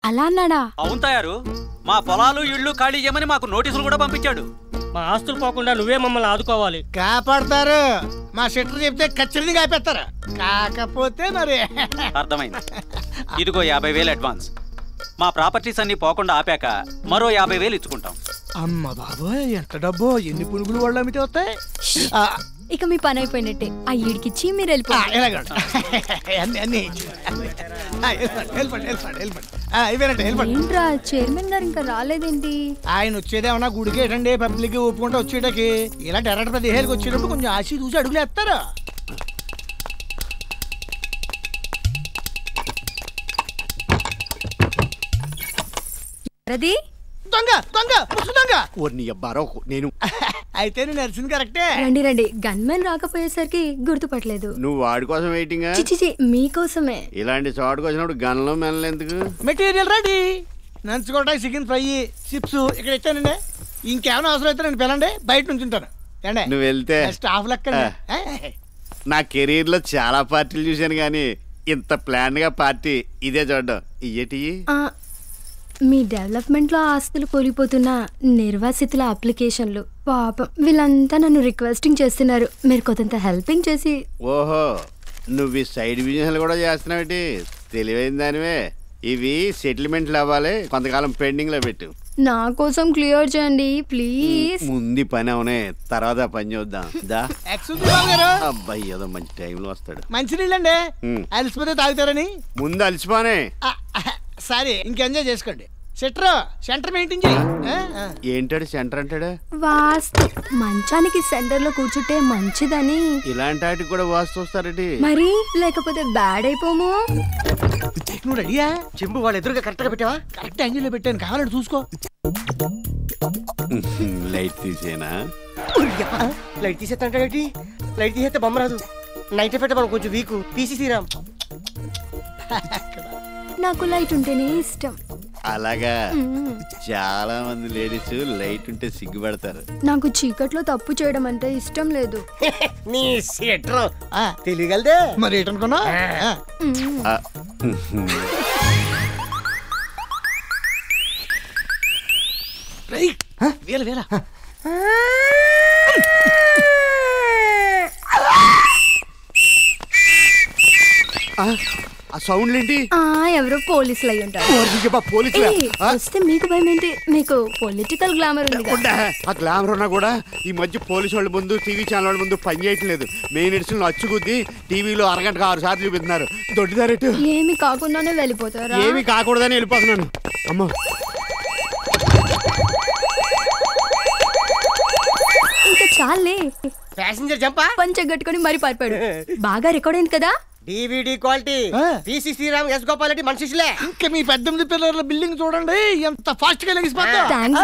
అలా అన్నాడా? అవును తయారు. మా పొలాలు ఇళ్ళు ఖాళీ చేయమని మాకు నోటీసులు కూడా పంపించాడు. మా ఆస్తులు పోకుండా నువ్వే మమ్మల్ని ఆదుకోవాలి. కాపాడతారు. మా షెటర్ చెప్తే ఖచ్చితంగా కాపేస్తారు. కాకపోతే మరి అర్థమైంది. ఇదిగో 50,000 అడ్వాన్స్. మా ప్రాపర్టీస్ అన్ని పోకుండా ఆపాక మరో 50,000 ఇచ్చుకుంటాం. అమ్మ బాబోయ్, ఎంత డబ్బు! ఎన్ని పురుగులు వాళ్ళు అమ్మితే వస్తాయి. ఇక మీ పని అయిపోయినట్టే. ఆ ఈడికిచ్చి మీరు వెళ్ళిపోండి. ఏంట్రా చైర్మన్ గారు ఇంకా రాలేదేంటి? ఆయన వచ్చేదేమన్నా గుడికేటండి, పబ్లిక్ ఒప్పుకుంటా వచ్చేటకి. ఇలా డైరెక్ట్ 15,000 వచ్చేటప్పుడు కొంచెం ఆశి చూసి అడుగులు వేస్తారు. దొంగ దొంగ దొంగ నేను అయితే నువ్వు నడిచింది కరెక్టే. రండి రండి. గన్మెన్ రాకపోయేసరికి గుర్తుపట్టలేదు. నువ్వు వాడి కోసం వెయిటింగ్? చిచి మీకోసమే. ఇలాంటి చోటుకు వచ్చినప్పుడు గన్లో మెనలు ఎందుకు? Material ready. నంచుకోవడానికి చికెన్ ఫ్రై, చిప్స్ ఇక్కడ ఇచ్చానండి. ఇంకేమైనా అవసరం అయితే నేను పిలండి, బయట నుంచి ఉంటాను. నువ్వు వెళ్తే స్టాఫ్ లెక్క. నా కెరీర్ లో చాలా పార్టీలు చూశాను కానీ ఇంత ప్లాన్ గా పార్టీ ఇదే చూడ్డం. ఇయ్యటి మీ డెవలప్మెంట్ లో ఆస్తులు కోల్పోతున్న నిర్వాసితుల అప్లికేషన్లు. పాపం వీళ్ళంతా నన్ను రిక్వెస్టింగ్ చేస్తున్నారు. మీరు కొంత హెల్పింగ్ చేసి. ఓహో, నువ్వు ఈ సైడ్ బిజినెస్ కూడా చేస్తున్నావు. తెలివైన దానివే. ఇవి సెటిల్మెంట్లు అవ్వాలి, కొంతకాలం పెండింగ్ లో పెట్టు. నా కోసం క్లియర్ చేయండి ప్లీజ్. ముందు పని అవునే, తర్వాత పని చూద్దాం. అబ్బాయి ఏదో మంచి టైంలో వస్తాడు. మంచి నీళ్ళండి, అలసిపోతే తాగుతారని. ముందు అలసిపోనే. సరే, ఇంకెంజాయ్ చేసుకోండి. సెంటర్ మెయింటైన్ చేయి. ఏంటాడు సెంటర్ అంటాడు? వాస్తు. మంచానికి సెంటర్ లో కూర్చుంటే మంచిదని. ఇలాంటి వాటికి కూడా వాస్తు వస్తారటి మరి, లేకపోతే బ్యాడ్ అయిపోము. నువ్వు రెడీయా? చెంబు వాళ్ళ ఎదురుగా కరెక్ట్ గా పెట్టావా? కరెక్ట్ యాంగిల్ లో పెట్టాను, కావాలంటే చూసుకో. లైట్ తీసేనా? లైట్ తీసేస్తా. లైట్ తీసేస్తే బొమ్మ రాదు. నైట్ పెట్ట మనం కొంచెం వీక్. తీసేసిరాం. నాకు లైట్ ఉంటేనే ఇష్టం. అలాగా? చాలా మంది లేడీస్ లైట్ ఉంటే సిగ్గుపడతారు. నాకు చీకట్లో తప్పు చేయడం అంటే ఇష్టం లేదు. నీ సెటర్ తెలియగలదే మరి ఏంటనుకున్నా? వేల ఆ సౌండ్ ఏంటి? ఎవరో పోలీసులు అయి ఉంటారు. వస్తే మీకు భయం ఏంటి? మీకు పొలిటికల్ గ్లామర్ ఉంది. ఆ గ్లామర్ ఉన్నా కూడా ఈ మధ్య పోలీసు వాళ్ళ ముందు, టీవీ ఛానల్ వాళ్ళ ముందు పని చేయట్లేదు. మెయిన్ ఎడిషన్ అచ్చుకుద్ది టీవీలో అరగంటకు 6 సార్లు చూపిస్తున్నారు. దొడ్డిదారెట్టు ఏమి కాకుండానే వెళ్ళిపోతారా? ఏమి కాకూడదని వెళ్ళిపోతున్నాను. అమ్మా, ఇంకా చాలే. ప్యాసింజర్ జంపా పంచగట్టుకొని మరి పారిపోయాడు. బాగా రికార్డ్ అయింది కదా? DVD quality. PC Sriram, S Gopal Reddy మనిషిలే. ఇంకా మీ 18 పిల్లర్ల బిల్డింగ్ చూడండి ఎంత ఫాస్ట్ గా లెగిసిపోతా. థాంక్స్.